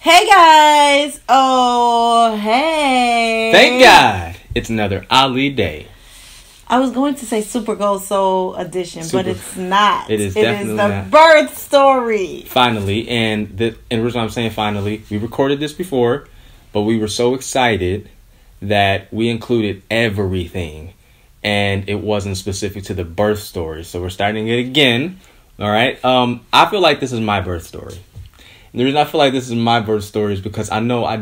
Hey guys! Oh, hey! Thank God it's another Ali day. I was going to say Super Gold Soul edition, but it's not. It is definitely the not. birth story. Finally, and the reason I'm saying finally, we recorded this before, but we were so excited that we included everything, and it wasn't specific to the birth story. So we're starting it again. All right. I feel like this is my birth story. And the reason I feel like this is my birth story is because I know I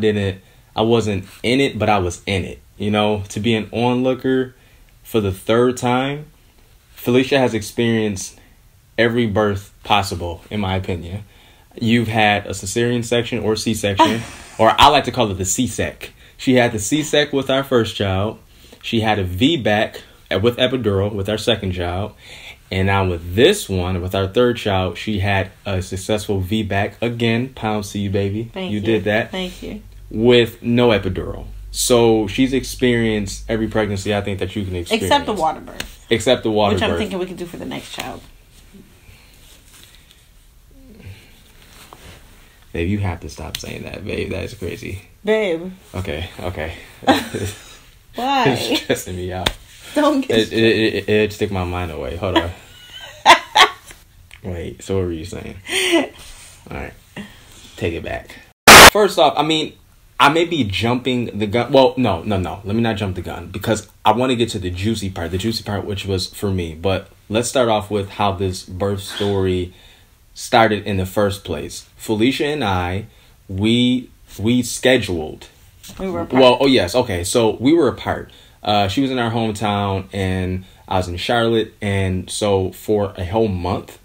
wasn't in it, but I was in it. You know, to be an onlooker for the third time, Felicia has experienced every birth possible, in my opinion. You've had a cesarean section or C-section, or I like to call it the C-sec. She had the C-sec with our first child. She had a V-back with epidural with our second child. And now with this one, with our third child, she had a successful V-back. Again, pounds to you, baby. Thank you. Did that. Thank you. With no epidural. So she's experienced every pregnancy I think that you can experience. Except the water birth. Except the water birth. Which I'm thinking we can do for the next child. Babe, you have to stop saying that, babe. That is crazy. Babe. Okay. Why? It's stressing me out. Don't get It stick my mind away. Hold on. Wait, so what were you saying? Alright. Take it back. First off, I may be jumping the gun. Well, no. Let me not jump the gun because I want to get to the juicy part. The juicy part, which was for me. But let's start off with how this birth story started in the first place. Felicia and I, we scheduled. We were apart. Well, oh yes, okay. So we were apart. She was in our hometown and I was in Charlotte, and so for a whole month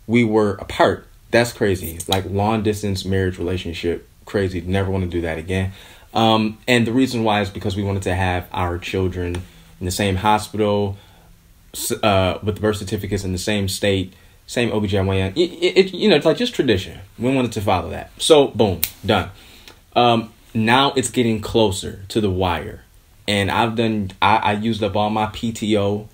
we were apart. That's crazy. Like long distance marriage relationship. Crazy. Never want to do that again. And the reason why is because we wanted to have our children in the same hospital, with birth certificates in the same state, same OBGYN. It's like just tradition. We wanted to follow that. So boom, done. Now it's getting closer to the wire. And I used up all my PTO,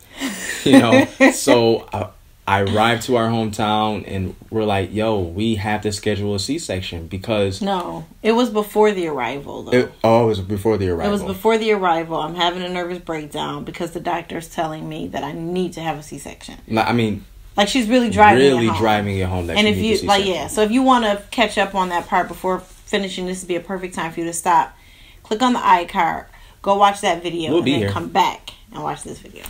so I arrived to our hometown and we're like, yo, we have to schedule a C-section because... No, it was before the arrival, though. It was before the arrival. It was before the arrival. I'm having a nervous breakdown because the doctor's telling me that I need to have a C-section. Like she's really driving it home. Driving it home. And if you, so if you want to catch up on that part before finishing, this would be a perfect time for you to stop. Click on the iCard. Go watch that video and then come back and watch this video.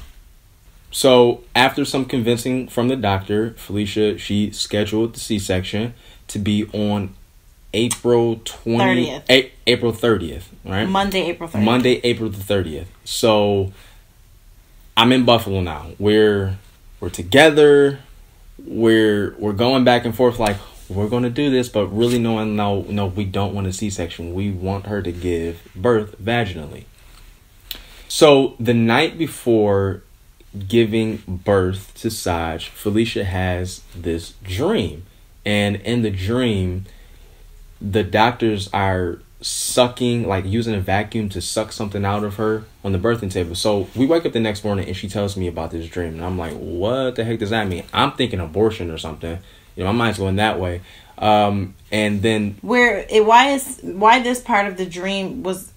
So after some convincing from the doctor, Felicia, she scheduled the C-section to be on April 30th. April 30th, right? Monday, April 30th. Monday, April the 30th. So I'm in Buffalo now. We're together. We're going back and forth like we're going to do this, but really no, we don't want a C-section. We want her to give birth vaginally. So the night before giving birth to Saj, Felicia has this dream. And in the dream, the doctors are sucking, like using a vacuum to suck something out of her on the birthing table. So we wake up the next morning and she tells me about this dream. And I'm like, what the heck does that mean? I'm thinking abortion or something. My mind's going that way. And then... Why this part of the dream was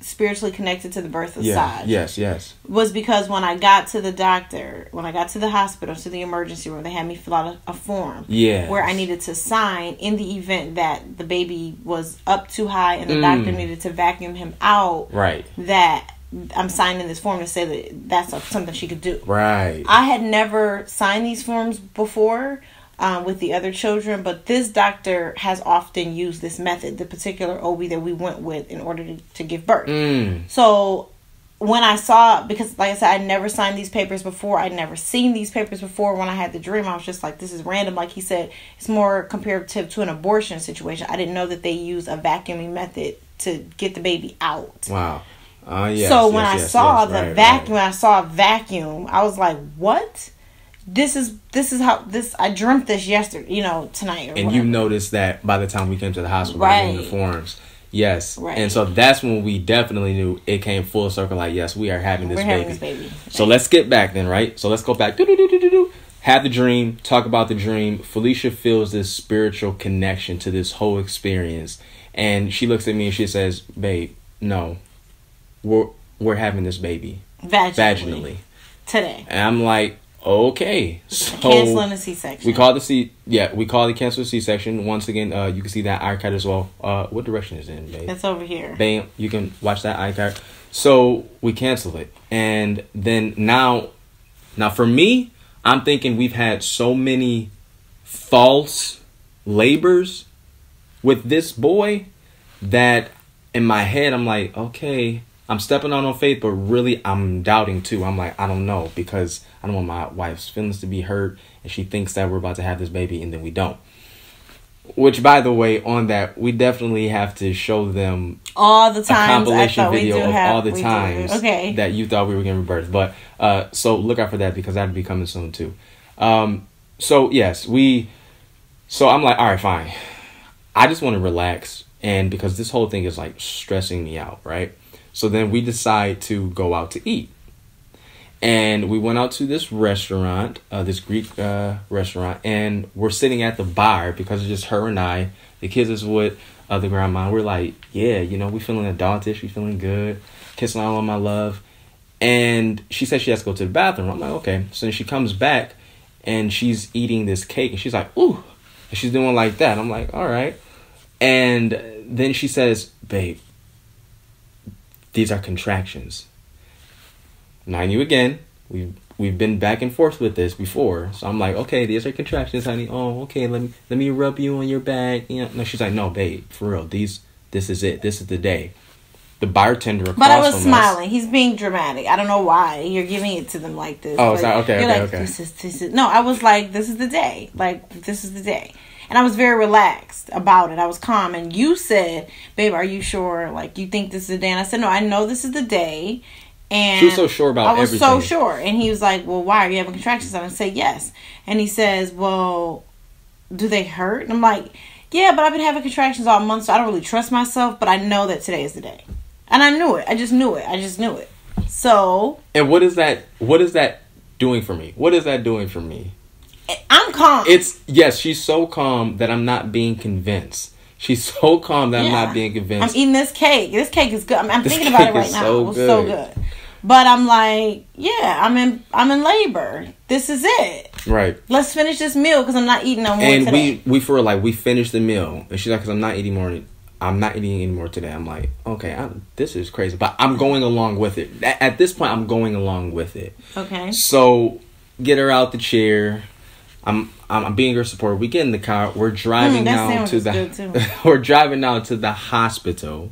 spiritually connected to the birth of Saj. Yes. Was because when I got to the doctor, when I got to the hospital, to the emergency room, they had me fill out a form. Yeah. Where I needed to sign in the event that the baby was up too high and the doctor needed to vacuum him out. Right. That I'm signing this form to say that that's something she could do. Right. I had never signed these forms before. With the other children, but this doctor has often used this method, the particular OB that we went with in order to give birth. So when I saw, because like I said, I'd never signed these papers before, I'd never seen these papers before. When I had the dream, I was just like, this is random. Like he said, it's more comparative to an abortion situation. I didn't know that they use a vacuuming method to get the baby out. Wow. So when I saw the vacuum, I saw a vacuum, I was like, what? This is how I dreamt this yesterday, tonight. Or and whatever. You noticed that by the time we came to the hospital in the forms. Yes. Right. And so that's when we definitely knew it came full circle. Like, yes, we are having this baby. So right. Let's get back then, right? So let's go back. Have the dream, talk about the dream. Felicia feels this spiritual connection to this whole experience. And she looks at me and she says, babe, no, we're having this baby vaginally today. And I'm like, okay, so canceling a C-section. We call the cancel C-section. Once again, you can see that iCard as well. What direction is it in, babe? It's over here. Bam, you can watch that iCard. So we cancel it, and then now for me, I'm thinking we've had so many false labors with this boy that in my head I'm like, okay, I'm stepping out on faith, but really I'm doubting too. I'm like, I don't know, because I don't want my wife's feelings to be hurt and she thinks that we're about to have this baby and then we don't. Which, by the way, on that, we definitely have to show them all the times, a compilation video of all the times that you thought we were giving birth. But so look out for that, because that'll be coming soon too. So yes, so I'm like, all right, fine. I just want to relax, and because this whole thing is like stressing me out, right? So then we decide to go out to eat. And we went out to this restaurant, this Greek restaurant, and we're sitting at the bar because it's just her and I. The kids is with the grandma. We're like, yeah, we feeling adultish, we feeling good, kissing all on my love. And she said she has to go to the bathroom. I'm like, okay. So then she comes back and she's eating this cake and she's like, ooh. And she's doing like that. I'm like, all right. And then she says, babe, these are contractions. Mind you, again, we've been back and forth with this before, so I'm like, okay, these are contractions, honey. Oh, okay, let me rub you on your back. No, she's like, no, babe, for real, this is it. This is the day. The bartender across But I was from smiling. us, He's being dramatic. I don't know why you're giving it to them like this. Oh, sorry. Okay, okay, like, okay. This is. No, I was like, this is the day. Like, this is the day. And I was very relaxed about it. I was calm. And you said, babe, are you sure? Like, you think this is the day? And I said, no, I know this is the day. And she was so sure about everything. I was so sure. And he was like, well, why? Are you having contractions? And I said, yes. And he says, well, do they hurt? And I'm like, yeah, but I've been having contractions all month, so I don't really trust myself. But I know that today is the day. And I knew it. I just knew it. So. And what is that doing for me? What is that doing for me? I'm calm. Yes, she's so calm that I'm not being convinced. She's so calm that I'm not being convinced. I'm eating this cake. This cake is good. I'm thinking about it right now. It was so good. But I'm like, yeah, I'm in labor. This is it. Right. Let's finish this meal because I'm not eating no more and today. we for like we finished the meal, and she's like, because I'm not eating more. I'm not eating anymore today. I'm like, okay, this is crazy, but I'm going along with it. At this point, I'm going along with it. Okay. So get her out the chair. I'm being her support. We get in the car. We're driving now to the. We're driving now to the hospital.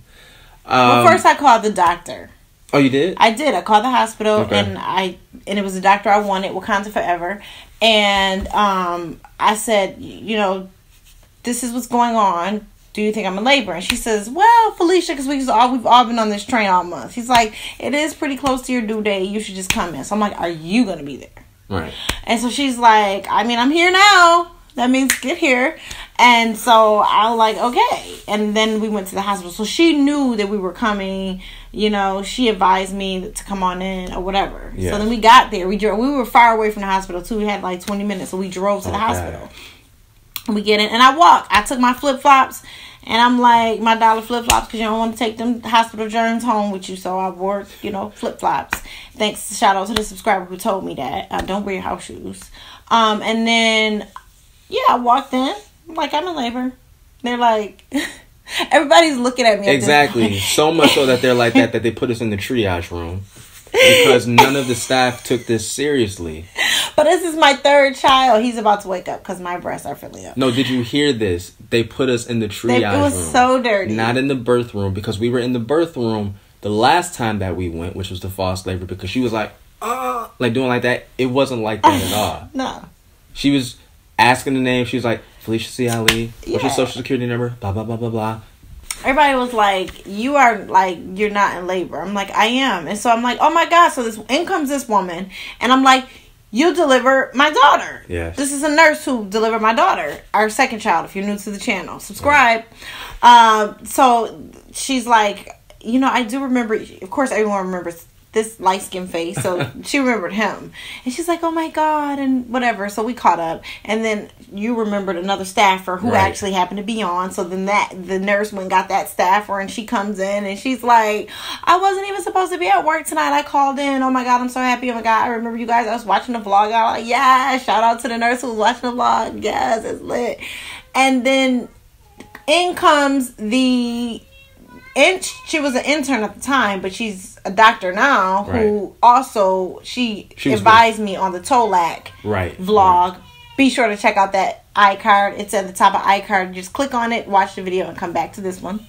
Well, first I called the doctor. Oh, you did? I did. I called the hospital, and it was the doctor I wanted, Wakanda Forever, and I said, this is what's going on. Do you think I'm in labor? And she says, well, Felicia, because we've all been on this train all month. He's like, it is pretty close to your due date. You should just come in. So I'm like, are you going to be there? Right. And so she's like, I mean, I'm here now. That means get here. And so I was like, okay. And then we went to the hospital. So she knew that we were coming. She advised me to come on in or whatever. Yes. So then we got there. We were far away from the hospital too. We had like 20 minutes. So we drove to the hospital. We get in and I walk. I took my flip-flops and I'm like, my dollar flip-flops, because you don't want to take them hospital germs home with you. So I wore, flip-flops. Thanks, shout out to the subscriber who told me that. Don't wear your house shoes. And then, I walked in. I'm like, I'm in labor. They're like, everybody's looking at me. Exactly. So much so that they're like that they put us in the triage room. Because none of the staff took this seriously. But this is my third child. He's about to wake up because my breasts are filling up. No, did you hear this? They put us in the triage room. It was so dirty. Not in the birth room, because we were in the birth room the last time that we went, which was the false labor, because she was like, like doing like that. It wasn't like that at all. No. She was asking the name. She was like, Felicia C. Ali. What's your social security number? Blah, blah, blah, blah, blah. Everybody was like, you're not in labor. I'm like, I am. And so I'm like, oh my God. So in comes this woman. And I'm like, you deliver my daughter. Yes. This is a nurse who delivered my daughter. Our second child, if you're new to the channel. Subscribe. Yeah. So she's like, I do remember, of course everyone remembers this light skin face, so she remembered him, and she's like, "Oh my god," and whatever. So we caught up, and then you remembered another staffer who actually happened to be on. So then the nurse went and got that staffer, and she comes in and she's like, "I wasn't even supposed to be at work tonight. I called in. Oh my god, I'm so happy. Oh my god, I remember you guys. I was watching the vlog. I was like, yeah, shout out to the nurse who was watching the vlog. Yes, it's lit." And then in comes she was an intern at the time, but she's a doctor now, who also, she advised me on the Tolac vlog. Be sure to check out that iCard. It's at the top of iCard. Just click on it, watch the video, and come back to this one.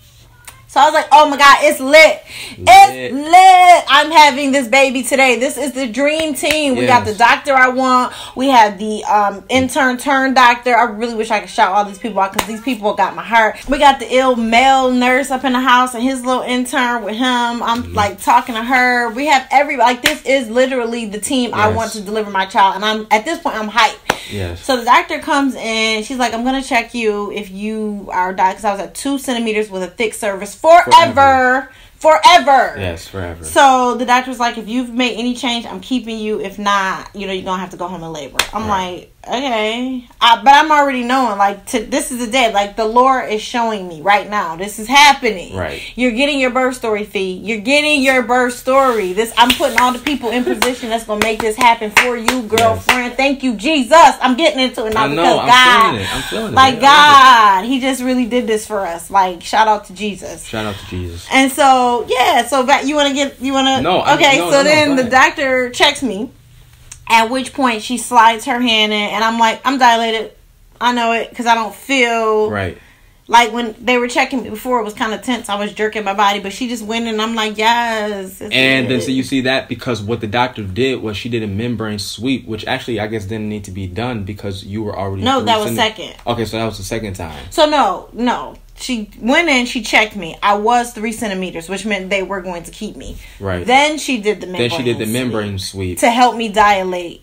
So I was like, oh my god, it's lit. It's lit. I'm having this baby today. This is the dream team. We got the doctor I want. We have the intern turned doctor. I really wish I could shout all these people out because these people got my heart. We got the ill male nurse up in the house and his little intern with him. I'm like talking to her. We have everybody. Like, this is literally the team I want to deliver my child. And I'm at this point, I'm hyped. Yes. So the doctor comes in. She's like, I'm going to check you if you are died, because I was at 2 centimeters with a thick cervix forever. Yes, forever. So the doctor was like, if you've made any change, I'm keeping you. If not, you're going to have to go home and labor. I'm like, okay. But I'm already knowing, like, this is the day. Like, the Lord is showing me right now. This is happening. Right. You're getting your birth story, Fee. You're getting your birth story. I'm putting all the people in position that's going to make this happen for you, girlfriend. Yes. Thank you, Jesus. I'm getting into it now because God. I'm feeling it. Like, God, He just really did this for us. Like, shout out to Jesus. Shout out to Jesus. And so, so back, you want to? No. Okay, then the doctor checks me. At which point she slides her hand in, and I'm like, I'm dilated. I know it because I don't feel like when they were checking me before. It was kind of tense. I was jerking my body, but she just went in, and I'm like, yes. And then so you see that because what the doctor did was she did a membrane sweep, which actually I guess didn't need to be done because you were already. No, that was second. Okay, so that was the second time. So no. She went in, she checked me. I was 3 centimeters, which meant they were going to keep me. Right. Then she did the membrane sweep. To help me dilate.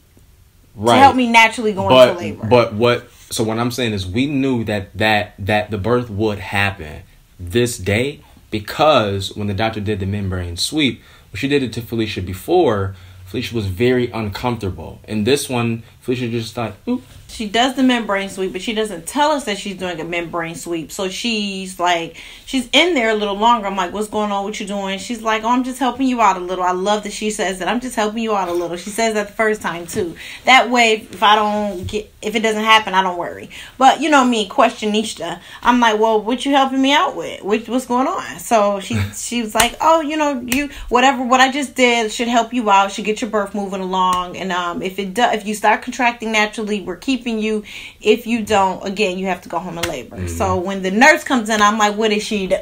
Right. To help me naturally go into labor. So what I'm saying is we knew that the birth would happen this day because when the doctor did the membrane sweep, when she did it to Felicia before, Felicia was very uncomfortable. And this one, Felicia just thought, oop. She does the membrane sweep, but she doesn't tell us that she's doing a membrane sweep. So she's in there a little longer. I'm like, what's going on? What you doing? She's like, oh, I'm just helping you out a little. I love that she says that. I'm just helping you out a little. She says that the first time too. That way, if it doesn't happen, I don't worry. But you know me, questionista. I'm like, well, what you helping me out with? What's going on? So she was like, oh, what I just did should help you out. Should get your birth moving along. And if you start contracting naturally, we're keeping you. If you don't, again, you have to go home and labor. Mm-hmm. So when the nurse comes in, I'm like, what did she do?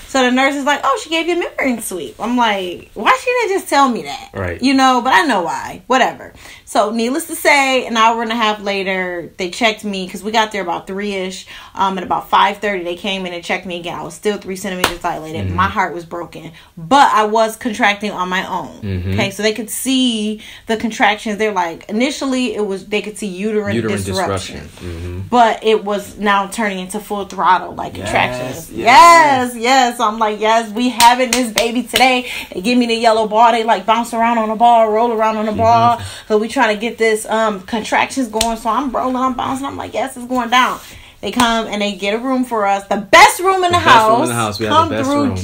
So the nurse is like, oh, she gave you a membrane sweep. I'm like, why she didn't just tell me that? Right. But I know why. Whatever. So needless to say, an hour and a half later, they checked me because we got there about 3-ish. At about 5:30, they came in and checked me again. I was still 3 centimeters dilated. Mm-hmm. My heart was broken. But I was contracting on my own. Mm-hmm. Okay, so they could see the contractions. They're like, initially, they could see uterine disruption. Mm-hmm. But it was now turning into full throttle, like contractions. Yes. So I'm like, yes, we having this baby today. They give me the yellow ball. They like bounce around on the ball, roll around on the ball. So we trying to get this contractions going. So I'm rolling, I'm bouncing. I'm like, yes, it's going down. They come and they get a room for us. The best room in the house. We have the best room.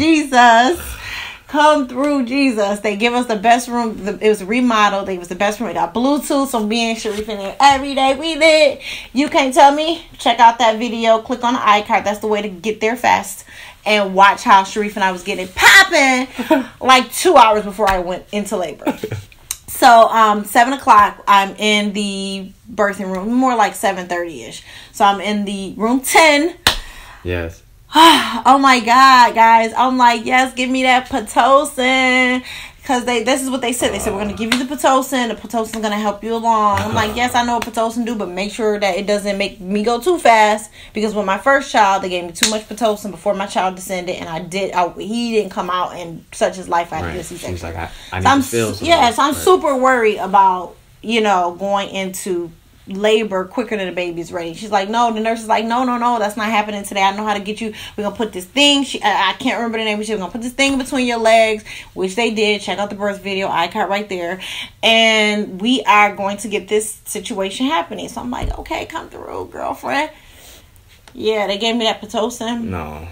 Come through Jesus. They give us the best room. It was remodeled. They was the best room. It got Bluetooth. So me and Sharif in there every day. We lit. You can't tell me. Check out that video. Click on the iCard. That's the way to get there fast. And watch how Sharif and I was getting popping like 2 hours before I went into labor. So 7 o'clock, I'm in the birthing room. More like 7:30-ish. So I'm in the room 10. Yes. Oh my God, guys. I'm like, yes, give me that Pitocin. Because this is what they said. They said, we're going to give you the Pitocin. The Pitocin is going to help you along. I'm like, yes, I know what Pitocin do, but make sure that it doesn't make me go too fast. Because with my first child, they gave me too much Pitocin before my child descended. And he didn't come out and such his life after this C-section. She's like, I need to feel something. Yeah, so I'm super worried about, going into labor quicker than the baby's ready. She's like, no. The nurse is like, no, that's not happening today. I know how to get you. We're gonna put this thing. I can't remember the name. But she's gonna put this thing between your legs, which they did. Check out the birth video, icon right there. And we are going to get this situation happening. So I'm like, okay, come through, girlfriend. Yeah, they gave me that Pitocin. No,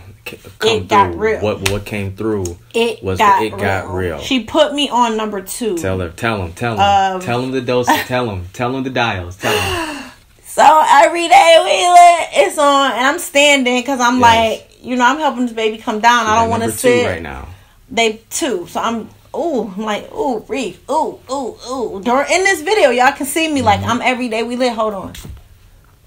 it got real. What came through? It got real. She put me on number 2. Tell him the doses. Tell him the dials. Tell him. So every day we lit, it's on, and I'm standing because I'm like, I'm helping this baby come down. I don't want to sit right now. They 2, so I'm like, breathe, During in this video, y'all can see me like I'm every day we lit. Hold on.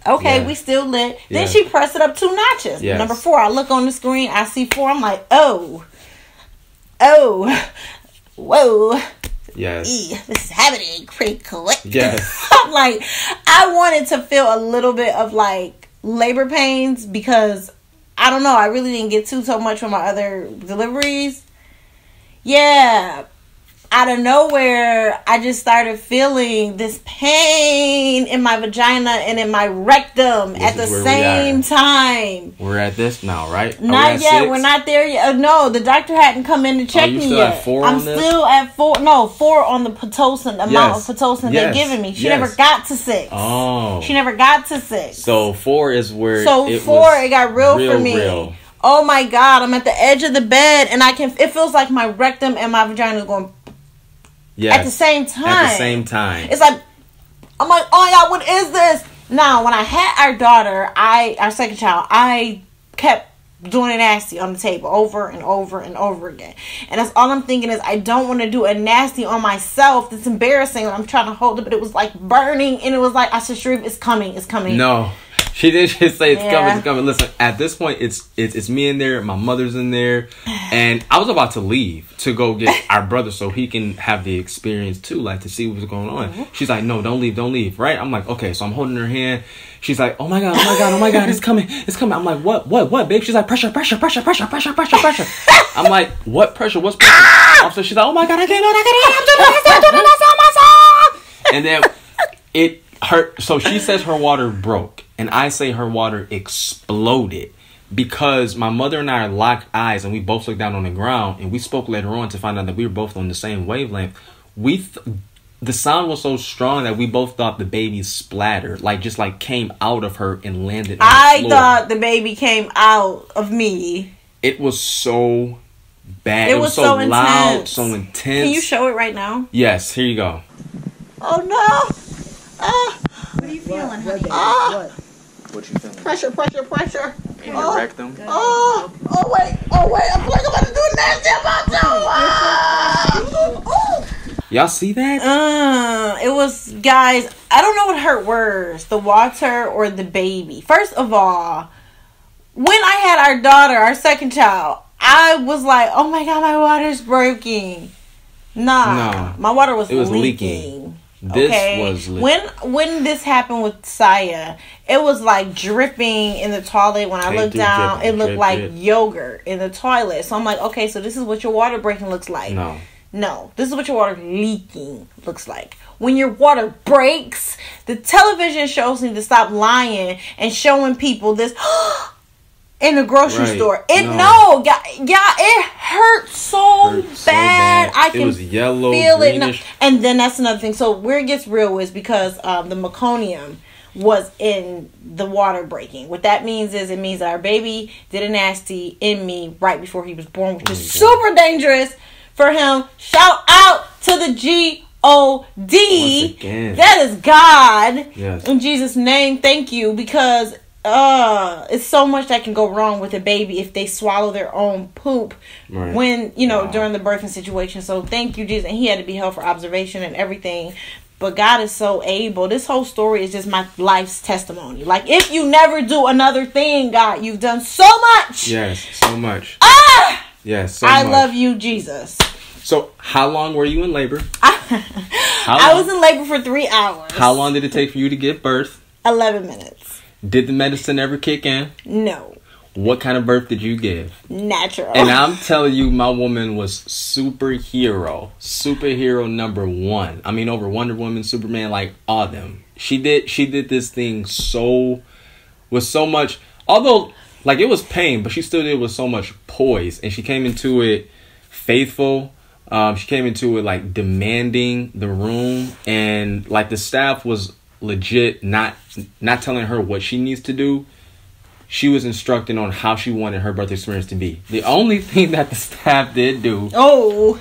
Okay, we still lit. Then she pressed it up 2 notches. Yes. Number 4, I look on the screen, I see 4. I'm like, whoa. Yes. This is happening pretty quick. Yes. I'm like, I wanted to feel a little bit of like labor pains because I don't know, I really didn't get so much from my other deliveries. Yeah. Out of nowhere, I just started feeling this pain in my vagina and in my rectum at the same time. We're at this now, right? Not yet. 6? We're not there yet. No, the doctor hadn't come in to check me yet. At 4 I'm on this? still at 4. No, 4 on the Pitocin, the amount of Pitocin they're giving me. She never got to 6. Oh. She never got to 6. So 4 is where it got real for me. Real. Oh my God, I'm at the edge of the bed and it feels like my rectum and my vagina is going at the same time. It's like, I'm like, oh my God, what is this? Now, when I had our daughter, our second child, I kept doing a nasty on the table over and over and over again. And that's all I'm thinking is I don't want to do a nasty on myself. It's embarrassing when I'm trying to hold it, but it was like burning. And it was like, I said, Sharif, it's coming. No. She did just say it's coming. Listen, at this point, it's me in there, my mother's in there, and I was about to leave to go get our brother so he can have the experience too, like to see what was going on. Mm-hmm. She's like, no, don't leave, right? I'm like, okay, so I'm holding her hand. She's like, oh my God, it's coming. I'm like, what, babe? She's like, pressure. I'm like, what pressure? What's pressure? So she's like, oh my God, I can't do it. And then it hurt. So she says her water broke. And I say her water exploded because my mother and I locked eyes and we both looked down on the ground and we spoke later on to find out that we were both on the same wavelength. The sound was so strong that we both thought the baby splattered, just came out of her and landed on the floor. I thought the baby came out of me. It was so bad. It was so loud, so intense. Can you show it right now? Yes, here you go. Oh no. What are you feeling, honey? What you feeling? Pressure. In your rectum? Wait. I feel like I'm about to do a nasty about Y'all see that? It was, guys, I don't know what hurt worse, the water or the baby. First of all, when I had our daughter, our second child, I was like, oh my God, my water's breaking. No, my water was leaking. This was when this happened with Saya, it was like dripping in the toilet. When I looked down, it looked like yogurt in the toilet. So I'm like, okay, so this is what your water breaking looks like. No, this is what your water leaking looks like. When your water breaks, the television shows need to stop lying and showing people this in the grocery store. It hurt so bad. I can yellow, feel greenish. it. And then that's another thing. So where it gets real is because the meconium was in the water breaking. What that means is it means that our baby did a nasty in me right before he was born, which is super dangerous for him. Shout out to the G-O-D. That is God. Yes. In Jesus' name, thank you, because it's so much that can go wrong with a baby if they swallow their own poop when during the birthing situation. So thank you, Jesus. And he had to be held for observation and everything. But God is so able. This whole story is just my life's testimony. Like, if you never do another thing, God, you've done so much. Yes, so much. Yes, so I much. love you, Jesus. So, how long were you in labor? I was in labor for 3 hours. How long did it take for you to give birth? 11 minutes. Did the medicine ever kick in? No. What kind of birth did you give? Natural. And I'm telling you, my woman was superhero number one. I mean, over Wonder Woman, Superman, like all of them. She did this thing with so much, although like it was pain, but she still did it with so much poise, and she came into it faithful. She came into it like demanding the room, and like the staff was legit not telling her what she needs to do. She was instructing on how she wanted her birth experience to be. The only thing that the staff did do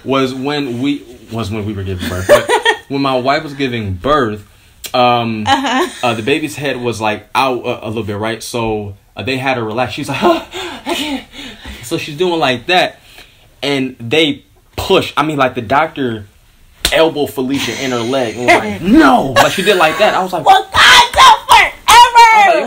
was when we were giving birth. But when my wife was giving birth, the baby's head was like out a little bit, right? So they had her relax. She's like, I can't. So she's doing like that, and they push. I mean, like the doctor elbowed Felicia in her leg and was like, no. Like she did like that. I was like, like,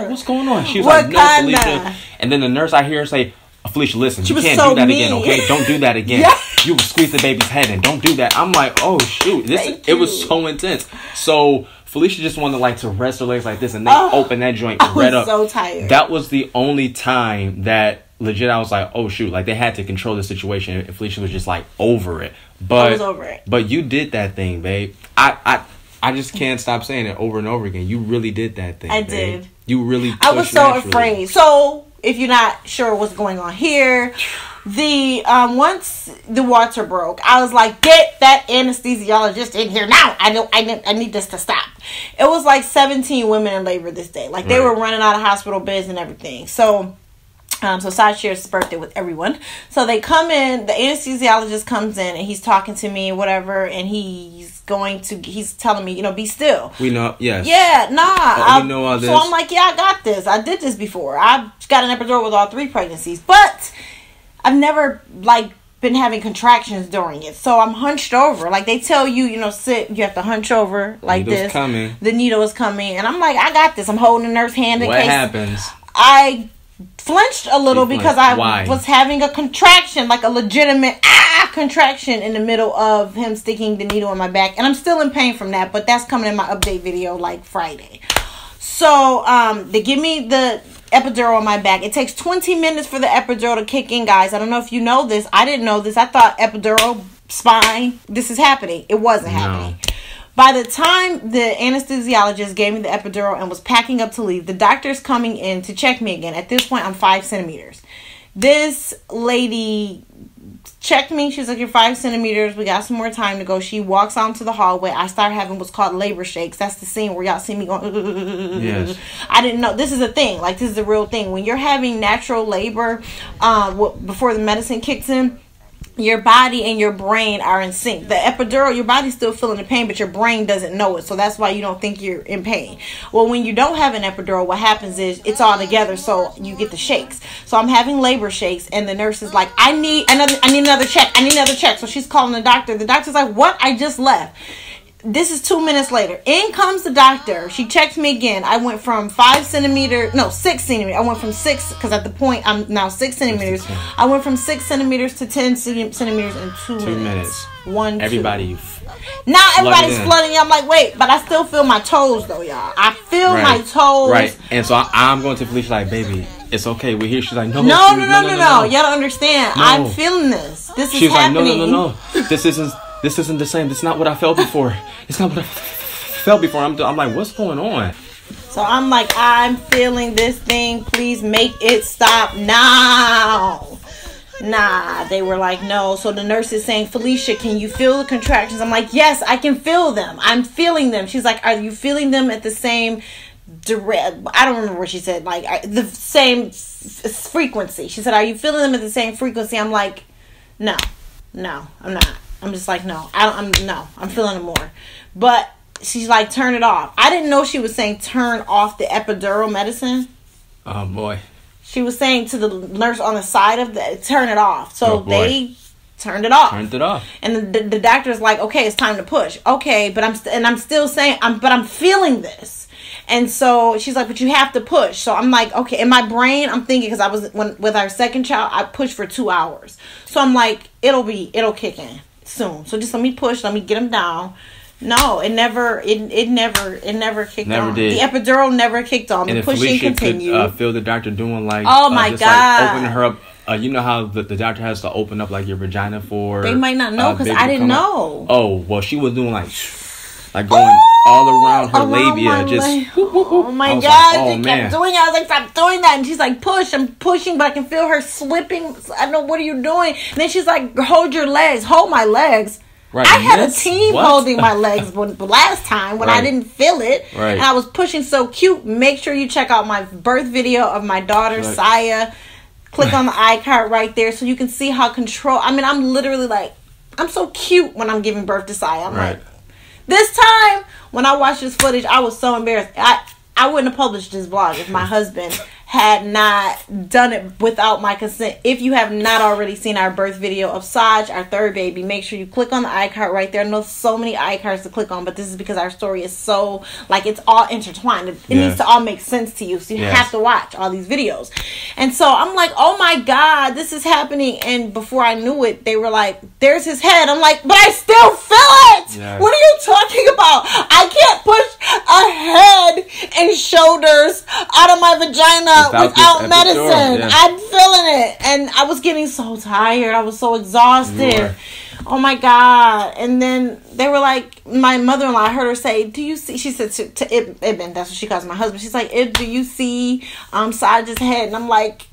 what's going on? She was like, no, Felicia. And then the nurse, I hear her say, Felicia, listen, you can't do that again, okay? Don't do that again. Yeah. You squeeze the baby's head in. Don't do that. I'm like, oh, shoot. It was so intense. So Felicia just wanted like to rest her legs like this, and they opened that joint right up. I was so tired. That was the only time that legit I was like, oh, shoot. Like they had to control the situation, and Felicia was just like over it. But, I was over it. But you did that thing, babe. I just can't stop saying it over and over again. You really did that thing. I did. You really. I was so afraid. So if you're not sure what's going on here, once the water broke, I was like, get that anesthesiologist in here now. I need this to stop. It was like 17 women in labor this day. Like they were running out of hospital beds and everything. So Sai shares his birthday with everyone. So they come in, the anesthesiologist comes in, and he's talking to me, whatever, and he's telling me, be still. We know, yes. Yeah, we know all this. So I'm like, yeah, I got this. I did this before. I've got an epidural with all 3 pregnancies, but I've never, been having contractions during it. So I'm hunched over. Like, they tell you, sit, you have to hunch over like this. Coming. The needle is coming. And I'm like, I got this. I'm holding the nurse hand in case. What happens? I flinched a little because I was having a contraction, like a legitimate contraction in the middle of him sticking the needle in my back, and I'm still in pain from that, but that's coming in my update video like Friday. So they give me the epidural on my back. It takes 20 minutes for the epidural to kick in, guys. I don't know if you know this. I didn't know this. I thought epidural, spine, this is happening. It wasn't happening. By the time the anesthesiologist gave me the epidural and was packing up to leave, the doctor's coming in to check me again. At this point, I'm 5 centimeters. This lady checked me. She's like, you're 5 centimeters. We got some more time to go. She walks out into the hallway. I start having what's called labor shakes. That's the scene where y'all see me going. Yes. I didn't know. This is a thing. Like, this is a real thing. When you're having natural labor, before the medicine kicks in, your body and your brain are in sync. The epidural, your body's still feeling the pain, but your brain doesn't know it. So that's why you don't think you're in pain. Well, when you don't have an epidural, what happens is it's all together, so you get the shakes. So I'm having labor shakes, and the nurse is like, I need another check. I need another check. So she's calling the doctor. The doctor's like, what? I just left. This is 2 minutes later. In comes the doctor. She checks me again. I went from 6 centimeters. I went from 6, because at the point I'm now 6 centimeters. I went from 6 centimeters to 10 centimeters in 2 minutes. 1, 2. Everybody. Now everybody's flooding. I'm like, wait, but I still feel my toes though, y'all. I feel my toes. Right. And so I'm going to Felicia like, baby, it's okay. We're here. She's like, no. Y'all don't understand. No. I'm feeling this. This is happening. She's like, no. This isn't the same. This is not what I felt before. It's not what I felt before. I'm like, what's going on? So I'm like, I'm feeling this thing. Please make it stop now. Nah, they were like, no. So the nurse is saying, Felicia, can you feel the contractions? I'm like, yes, I can feel them. I'm feeling them. She's like, are you feeling them at the same I don't remember what she said. Like, the same frequency. She said, are you feeling them at the same frequency? I'm like, no, I'm not. I'm just like, no, I'm feeling it more. But she's like, turn it off. I didn't know she was saying turn off the epidural medicine. Oh, boy. She was saying to the nurse on the side of turn it off. So they turned it off. And the doctor's like, okay, it's time to push. Okay, but I'm still saying, but I'm feeling this. And so she's like, but you have to push. So I'm like, okay. In my brain, I'm thinking, because with our second child, I pushed for 2 hours. So I'm like, it'll kick in soon. So just let me push. Let me get him down. No, it never kicked on. Never did. The epidural never kicked on. And the pushing continued. Could feel the doctor doing like, oh my just God, like opening her up. You know how the doctor has to open up like your vagina for. They might not know because I didn't know. Oh well, she was doing like. like going all around her labia, just. Oh my God! She kept doing it. I was like, stop doing that. And she's like, push. I'm pushing, but I can feel her slipping. I don't know, what are you doing? And then she's like, hold your legs. Hold my legs. Right. I had a team holding my legs last time when I didn't feel it. Right. And I was pushing so cute. Make sure you check out my birth video of my daughter, Saya. Click on the iCard right there so you can see how I'm literally like, I'm so cute when I'm giving birth to Saya. I'm like, this time when I watched this footage, I was so embarrassed. I wouldn't have published this vlog if my husband had not done it without my consent. If you have not already seen our birth video of Saj, our third baby, make sure you click on the iCard right there. I know so many iCards to click on, but this is because our story is so, like, it's all intertwined. It needs to all make sense to you, so you have to watch all these videos. And so I'm like, oh my God, this is happening. And before I knew it, they were like, there's his head. I'm like, but I still feel it. Yes. What are you talking about? I can't push a head and shoulders out of my vagina without medicine. Yeah. I'm feeling it. And I was getting so tired. I was so exhausted. Oh my God. And then they were like, my mother-in-law, I heard her say, do you see, she said to Ibn, that's what she calls my husband. She's like, do you see Saj's head? And I'm like,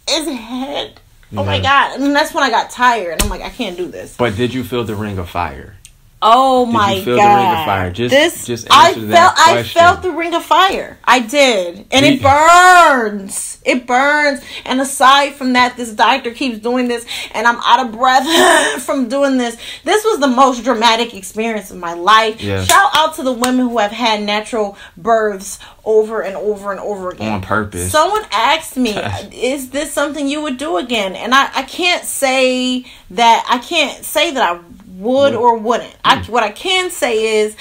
his head? Oh my God. And that's when I got tired. And I'm like, I can't do this. But did you feel the ring of fire? Oh my God! Did you feel the ring of fire? Just answer that question. I felt the ring of fire. I did, and it burns. It burns. And aside from that, this doctor keeps doing this, and I'm out of breath from doing this. This was the most dramatic experience of my life. Yes. Shout out to the women who have had natural births over and over and over again on purpose. Someone asked me, "Is this something you would do again?" And I can't say that. I can't say that I would or wouldn't. What I can say is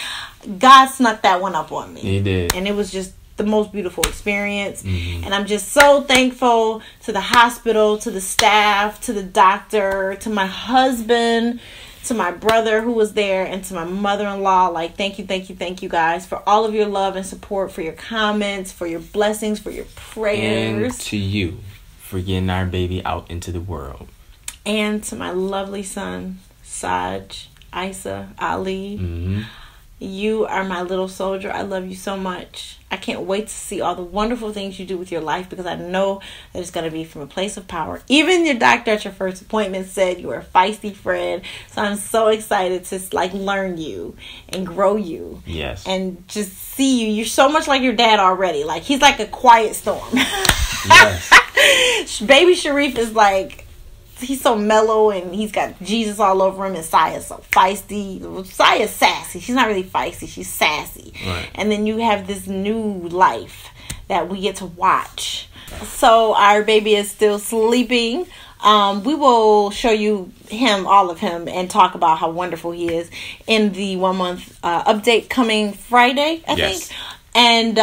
God snuck that one up on me. He did. And it was just the most beautiful experience. And I'm just so thankful to the hospital, to the staff, to the doctor, to my husband, to my brother who was there, and to my mother-in-law. Like, thank you guys for all of your love and support, for your comments, for your blessings, for your prayers. And to you for getting our baby out into the world. And to my lovely son, Saj, Isa, Ali. You are my little soldier. I love you so much. I can't wait to see all the wonderful things you do with your life, because I know that it's going to be from a place of power. Even your doctor at your first appointment said you were a feisty friend. So I'm so excited to learn you and grow you. Yes. And just see you. You're so much like your dad already. Like, he's like a quiet storm. Yes. Baby Sharif is like, he's so mellow, and he's got Jesus all over him, and Saya's so feisty. Saya's sassy. She's not really feisty. She's sassy. Right. And then you have this new life that we get to watch. So our baby is still sleeping. We will show you all of him, and talk about how wonderful he is in the 1 month update coming Friday, I think. And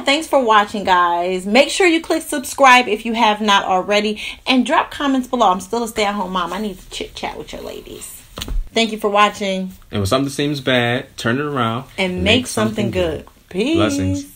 thanks for watching, guys. Make sure you click subscribe if you have not already, and drop comments below. I'm still a stay-at-home mom. I need to chit-chat with your ladies. Thank you for watching. And when something seems bad, turn it around and make something good. Peace. Blessings.